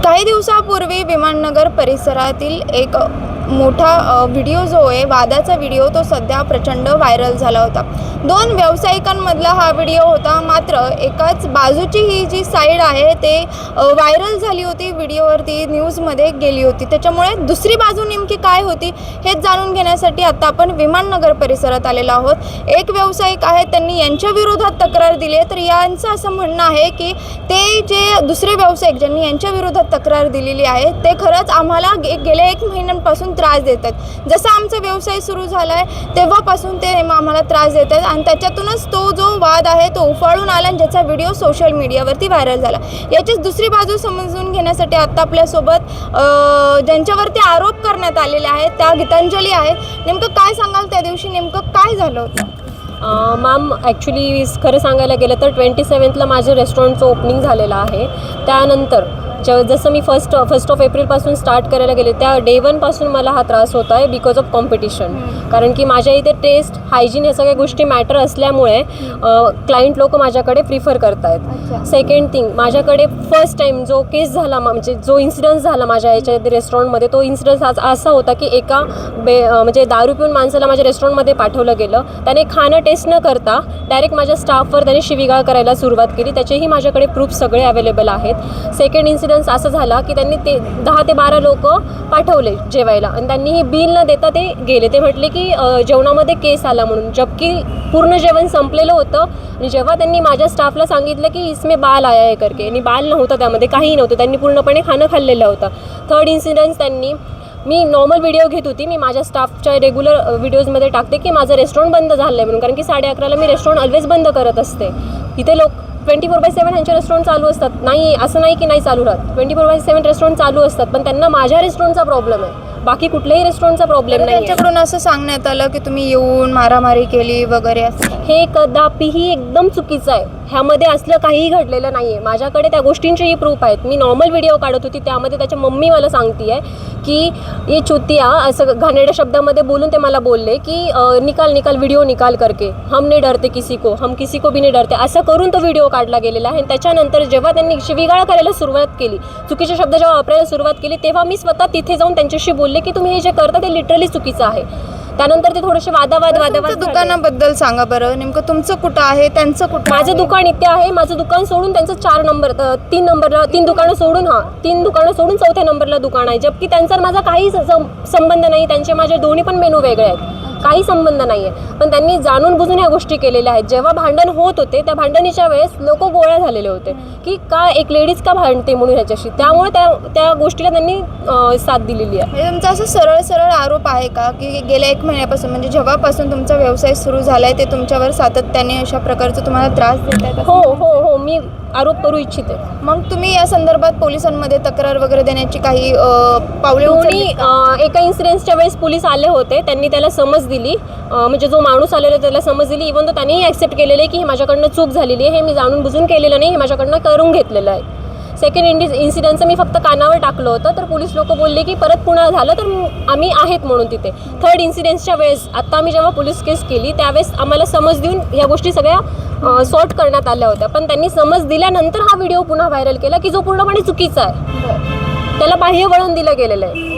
काही दिवसापूर्वी विमाननगर परिसरातील एक मोठा व्हिडिओ जो आहे, वादाचा व्हिडिओ, तो सध्या प्रचंड व्हायरल झाला होता. दोन व्यावसायिकांमधला हा व्हिडिओ होता. मात्र एकाच बाजूची ही जी साईड आहे ते व्हायरल झाली होती, व्हिडिओवरती न्यूजमध्ये गेली होती. त्याच्यामुळे दुसरी बाजू नेमकी काय होती हेच जाणून घेण्यासाठी आता आपण विमाननगर परिसरात आलेलो आहोत. एक व्यावसायिक आहेत, त्यांनी यांच्या विरोधात तक्रार दिली आहे. तर यांचं असं म्हणणं आहे की ते जे दुसरे व्यावसायिक ज्यांनी यांच्या विरोधात तक्रार दिलेली आहे ते खरंच आम्हाला गेल्या 1 महिन्यांपासून त्रास देतात. जसा आमचा व्यवसाय सुरू झाला आहे तेव्हापासून ते आम्हाला त्रास देतात आणि त्याच्यातूनच तो जो वाद आहे तो उफाळून आला आणि ज्याचा व्हिडिओ सोशल मीडियावरती व्हायरल झाला. याचीच दुसरी बाजू समजून घेण्यासाठी आता आपल्यासोबत ज्यांच्यावरती आरोप करण्यात आलेले आहेत त्या गीतांजली आहेत. नेमकं काय सांगाल, त्या दिवशी नेमकं काय झालं होतं? मॅम, ॲक्च्युली खरं सांगायला गेलं तर 27ला माझं रेस्टॉरंटचं ओपनिंग झालेलं आहे. त्यानंतर जसं मी फर्स्ट ऑफ एप्रिलपासून स्टार्ट करायला गेले त्या डे 1पासून मला हा त्रास होत आहे बिकॉज ऑफ कॉम्पिटिशन. कारण की माझ्या इथे टेस्ट, हायजीन या सगळ्या गोष्टी मॅटर असल्यामुळे क्लायंट लोक माझ्याकडे प्रिफर करत आहेत. सेकंड थिंग, माझ्याकडे फर्स्ट टाईम जो केस झाला, म्हणजे जो इन्सिडन्स झाला माझ्या याच्या रेस्टॉरंटमध्ये, तो इन्सिडन्स असा होता की एका म्हणजे दारू पिऊन माणसाला माझ्या रेस्टॉरंटमध्ये पाठवलं गेलं. त्याने खाणं टेस्ट न करता डायरेक्ट माझ्या स्टाफवर त्याने शिवीगाळ करायला सुरुवात केली. त्याचेही माझ्याकडे प्रूफ सगळे अवेलेबल आहेत. सेकंड इन्सिडन्स असं झाला की त्यांनी 10 ते 12 लोक पाठवले जेवायला आणि त्यांनी हे बिल न देता ते गेले. ते म्हटले की जेवणामध्ये केस आला म्हणून, जबकी पूर्ण जेवण संपलेलं होतं. आणि जेव्हा त्यांनी माझ्या स्टाफला सांगितलं की इसमें बाल आया है करके, आणि बाल नव्हतं, त्यामध्ये काही नव्हतं, त्यांनी पूर्णपणे खाणं खाल्लेलं होतं. थर्ड इन्सिडन्स, मी नॉर्मल व्हिडिओ घेत होती, मी माझ्या स्टाफच्या रेग्युलर व्हिडिओजमध्ये टाकते की माझं रेस्टॉरंट बंद झालं आहे म्हणून, कारण की 11:30ला मी रेस्टॉरंट ऑलवेज बंद करत असते. इथे लोक 24/7 ह्यांचे रेस्टॉरंट चालू असतात. नाही असं नाही की नाही चालू राहत, 24/7 रेस्टॉरंट चालू असतात. पण त्यांना माझ्या रेस्टॉरंटचा प्रॉब्लेम आहे, बाकी कुठल्याही रेस्टॉरंटचा प्रॉब्लेम नाही. त्यांच्याकडून असं सांगण्यात आलं की तुम्ही येऊन मारामारी केली वगैरे असं. हे कदापिही एकदम चुकीचं आहे. ह्यामध्ये असलं काहीही घडलेलं नाही आहे. माझ्याकडे त्या गोष्टींचेही प्रूफ आहेत. मी नॉर्मल व्हिडिओ काढत होती, त्यामध्ये त्याच्या मम्मी मला सांगते आहे की ये चुतिया, असं घाणेरड्या शब्दामध्ये बोलून ते मला बोलले की निकाल व्हिडिओ निकाल करके, हम नहीं डरते किसी को, हम किसी को भी नहीं डरते, असं करून तो व्हिडिओ काढला गेलेला आहे. त्याच्यानंतर जेव्हा त्यांनी शिवीगाळ करायला सुरुवात केली, चुकीचे शब्द जेव्हा वापरायला सुरुवात केली, तेव्हा मी स्वतः तिथे जाऊन त्यांच्याशी बोलले की तुम्ही हे जे करता ते लिटरली चुकीचं आहे. त्यानंतर ते थोडेसे वादावाद दुकानाबद्दल सांगा बरं, नेमकं तुमचं कुठं आहे, त्यांचं कुठं? माझं दुकान इथे आहे. माझं दुकान सोडून त्यांचं 3 दुकानं सोडून 3 दुकानं सोडून 4थ्या नंबरला दुकान आहे. जबकी त्यांचा माझा काही संबंध नाही. त्यांचे माझे दोन्ही पण मेनू वेगळे आहेत, काही संबंध नाही आहे. पण त्यांनी जाणून बुजून ह्या गोष्टी केलेल्या आहेत. जेव्हा भांडण होत होते त्या भांडणीच्या वेळेस लोक गोळ्या झालेले होते की का एक लेडीज का भांडते म्हणून ह्याच्याशी, त्यामुळे त्या गोष्टीला त्यांनी साथ दिलेली आहे. म्हणजे तुमचा असं सरळ आरोप आहे का की गेल्या 1 महिन्यापासून, म्हणजे जेव्हापासून तुमचा व्यवसाय सुरू झालाय ते तुमच्यावर सातत्याने अशा प्रकारचं तुम्हाला त्रास देत आहेत? हो, मी आरोप करू इच्छिते. मग तुम्ही या संदर्भात पोलिसांमध्ये तक्रार वगैरे देण्याची काही पावले उचलली? एका इन्सिडेंटच्या वेळेस पोलीस आले होते, त्यांनी त्याला समज दिली, म्हणजे जो माणूस आलेला त्याला समज दिली. इव्हन तो त्यांनीही ॲक्सेप्ट केलेलं आहे की हे माझ्याकडनं चूक झालेली आहे, हे मी जाणून बुजून केलेलं नाही, हे माझ्याकडनं करून घेतलेलं आहे. सेकंड इन्सिडेंटचं मी फक्त कानावर टाकलं होतं, तर पोलीस लोक बोलले की परत पुन्हा झालं तर आम्ही आहेत म्हणून तिथे. थर्ड इन्सिडेंट्सच्या वेळेस आता आम्ही जेव्हा पोलीस केस केली त्यावेळेस आम्हाला समज देऊन ह्या गोष्टी सगळ्या सॉर्ट करण्यात आल्या होत्या. पण त्यांनी समज दिल्यानंतर हा व्हिडिओ पुन्हा व्हायरल केला की जो पूर्णपणे चुकीचा आहे, त्याला बाह्य वळण दिलं गेलेलं आहे.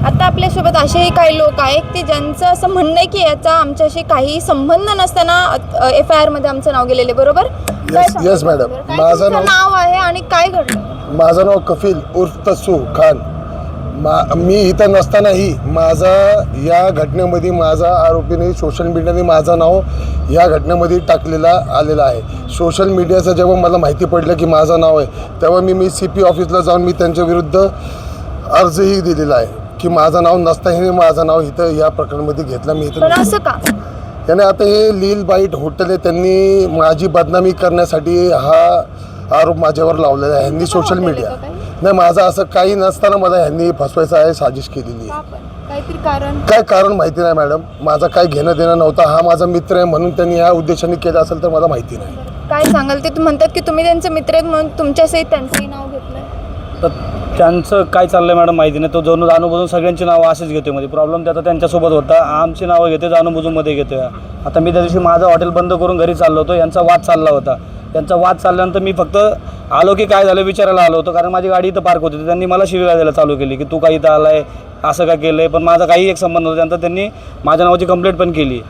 आता आपल्यासोबत असेही काही लोक आहेत की ज्यांचं असं म्हणणं आहे की याचा आमच्याशी काही संबंध नसताना FIR मध्ये आमचं नाव गेलेलं, बरोबर? येस मॅडम, माझं नाव आहे आणि काय घडलं? माझं नाव कफील उर्फ तस्सू खान. मी इथं नसतानाही माझा या घटनेमध्ये माझा आरोपीने सोशल मीडियाने माझं नाव या घटनेमध्ये आलेलं आहे. सोशल मीडियाचं जेव्हा मला माहिती पडलं की माझं नाव आहे तेव्हा मी CP ऑफिसला जाऊन मी त्यांच्या विरुद्ध अर्जही दिलेला आहे की माझं नाव नसताही माझं नाव इथं या प्रकरणामध्ये घेतलं. मी इथं असं का? त्याने आता हे लील बाईट हॉटेल आहे, त्यांनी माझी बदनामी करण्यासाठी हा आरोप माझ्यावर लावलेला आहे. ह्यांनी सोशल मीडिया नाही, माझं असं काही नसताना मला ह्यांनी फसवायचं आहे, साजिश केलेली आहे. काहीतरी कारण? काय कारण माहिती नाही मॅडम, माझं काय घेणं देणं नव्हतं. हा माझा मित्र आहे म्हणून त्यांनी ह्या उद्देशाने केलं असेल तर मला माहिती नाही. काय सांगाल? ते म्हणतात की तुम्ही त्यांचे मित्र आहेत म्हणून तुमच्यासहित त्यांचंही नाव घेतलंय. तर त्यांचं काय चाललं आहे मॅडम माहिती नाही. तो जाणून सगळ्यांची नावं असेच घेतो. मध्ये प्रॉब्लेम त्याचा त्यांच्यासोबत होता, आमची नावं घेते जाणून मध्ये घेतो. आता मी त्या दिवशी माझं हॉटेल बंद करून घरी चाललो होतो, यांचा वाद चालला होता. त्यांचा वाद चालल्यानंतर मी फक्त आलो की काय झालं विचारायला आलो होतो, कारण माझी गाडी इथं पार्क होती. त्यांनी मला शिव्या द्यायला चालू केली की तू काय इथं आला आहे, असं का केलं आहे. पण माझा काही एक संबंध नव्हता. त्यानंतर त्यांनी माझ्या नावाची कंप्लेंट पण केली,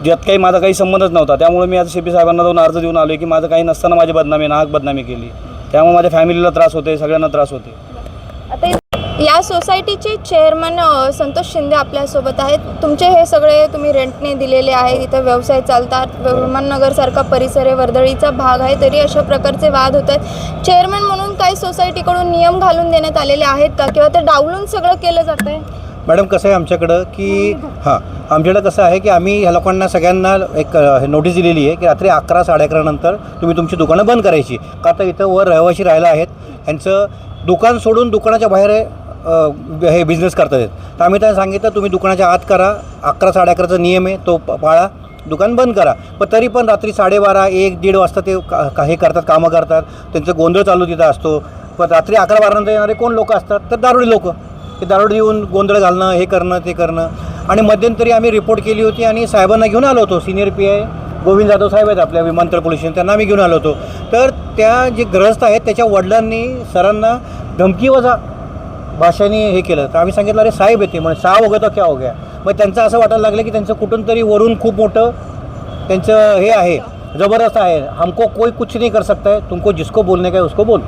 ज्यात काही माझा काही संबंधच नव्हता. त्यामुळे मी आता CP साहेबांना जाऊन अर्ज देऊन आलो की माझं काही नसताना माझी नाहक बदनामी केली. त्यामुळे माझ्या फॅमिलीला त्रास होते, सगळ्यांना त्रास होते. आता या सोसायटीचे चेअरमन संतोष शिंदे आपल्यासोबत आहेत. तुमचे हे सगळे तुम्ही रेंटने दिलेले आहे, इथं व्यवसाय चालतात, विमाननगरसारखा परिसर आहे, वर्दळीचा भाग आहे, तरी अशा प्रकारचे वाद होत आहेत. चेअरमन म्हणून काही सोसायटीकडून नियम घालून देण्यात आलेले आहेत का, किंवा ते डावलून सगळं केलं जातं आहे? मॅडम कसं आहे आमच्याकडं की आमच्याकडं कसं आहे की आम्ही ह्या लोकांना सगळ्यांना एक नोटीस दिलेली आहे की रात्री 11 साडेअकरा नंतर तुम्ही तुमची दुकानं बंद करायची. का तर इथं वर रहिवाशी राहायला आहेत, यांचं दुकान सोडून दुकानाच्या बाहेर हे बिझनेस करतात आहेत. तर आम्ही त्यांना सांगितलं तुम्ही दुकानाच्या आत करा, 11 साडेअकराचा नियम आहे तो पाळा, दुकान बंद करा. पण तरी पण रात्री 12:30 1-1:30 वाजता ते हे करतात, कामं करतात, त्यांचं गोंधळ चालू तिथं असतो. पण रात्री 11-12 नंतर येणारे कोण लोक असतात, तर दारुडी लोक. ते दारुडी येऊन गोंधळ घालणं, हे करणं ते करणं. आणि मध्यंतरी आम्ही रिपोर्ट केली होती आणि साहेबांना घेऊन आलो होतो. सिनियर PI गोविंद जाधव साहेब आहेत आपल्या विमानतळ पोलीस स्टेशन, त्यांना आम्ही घेऊन आलो होतो. तर त्या जे ग्रस्त आहेत त्याच्या वडिलांनी सरांना धमकीवजा भाषेने हे केलं. तर आम्ही सांगितलं अरे साहेब येते म्हणजे साहेब हो गया तो क्या हो गया. मग त्यांचं असं वाटायला लागलं की त्यांचं कुठून तरी वरून खूप मोठं त्यांचं हे आहे, जबरदस्त आहे, हमको कोई कुछ नहीं कर सकता है, तुमको जिसको बोलने का है उसको बोल.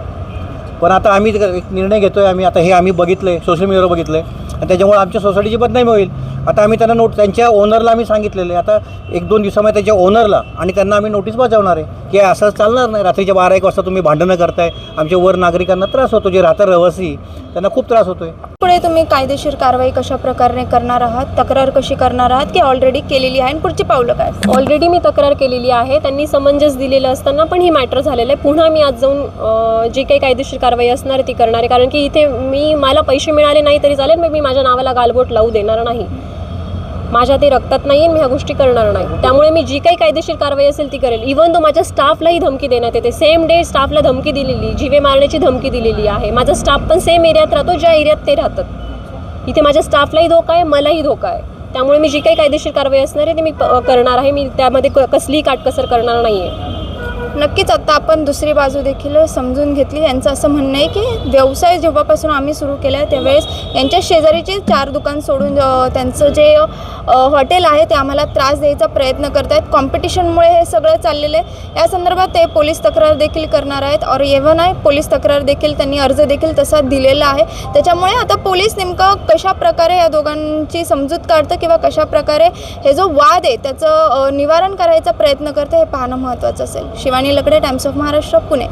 पण आता आम्ही एक निर्णय घेतो आहे, आम्ही बघितलं आहे, सोशल मीडियावर बघितलं आहे आणि त्याच्यामुळे आमच्या सोसायटीची बदनामी होईल. आता आम्ही त्यांना त्यांच्या ओनरला आम्ही सांगितलेलं आहे, आता 1-2 दिवसामध्ये त्याच्या ओनरला आणि त्यांना आम्ही नोटीस बजावणार आहे की असं चालणार नाही. रात्रीच्या 12-1 वाजता तुम्ही भांडणं करताय, आमच्या वर नागरिकांना त्रास होतो, जे राहतात रहिवासी त्यांना खूप त्रास होतो आहे. पुढे तुम्ही कायदेशीर कारवाई कशा प्रकारे करणार आहात, तक्रार कशी करणार आहात, की ऑलरेडी केलेली आहे आणि पुढची पावलं काय? ऑलरेडी मी तक्रार केलेली आहे, त्यांनी समंजस दिलेलं असताना पण ही मॅटर झालेलं आहे. पुन्हा मी आज जाऊन जी काही कायदेशीर कारवाई असणार आहे ती करणार आहे, कारण की इथे मला पैसे मिळाले नाही तरी चालेल, मग मी माझ्या नावाला गालबोट लावू देणार नाही. माझ्या ते रक्तात नाही आणि मी ह्या गोष्टी करणार नाही. त्यामुळे मी जी काही कायदेशीर कारवाई असेल ती करेल. इव्हन तो माझ्या स्टाफलाही धमकी देण्यात येते. सेम डे स्टाफला धमकी दिलेली, जीवे मारण्याची धमकी दिलेली आहे. माझा स्टाफ पण सेम एरियात राहतो ज्या एरियात ते राहतात. इथे माझ्या स्टाफलाही धोका आहे, मलाही धोका आहे. त्यामुळे मी जी काही कायदेशीर कारवाई असणार आहे ती मी करणार आहे. मी त्यामध्ये कसलीही काटकसर करणार नाही आहे. नक्कीच आता आपण दुसरी बाजू देखील समजून घेतली. यांचं असं म्हणणं आहे की व्यवसाय जेव्हापासून आम्ही सुरू केला आहे त्यावेळेस यांच्या शेजारीचे 4 दुकान सोडून त्यांचं जे हॉटेल आहे ते आम्हाला त्रास द्यायचा प्रयत्न करत आहेत. कॉम्पिटिशनमुळे हे सगळं चाललेलं आहे. या संदर्भात ते पोलीस तक्रार देखील करणार आहेत. और एव्हन आहे पोलीस तक्रार देखील त्यांनी अर्ज देखील तसा दिलेला आहे. त्याच्यामुळे आता पोलीस नेमकं कशा प्रकारे या दोघांची समजूत काढतं किंवा कशा प्रकारे हे जो वाद आहे त्याचं निवारण करायचा प्रयत्न करतं हे पाहणं महत्त्वाचं असेल. शिवानी लकडे, टाइम्स ऑफ महाराष्ट्र, पुणे.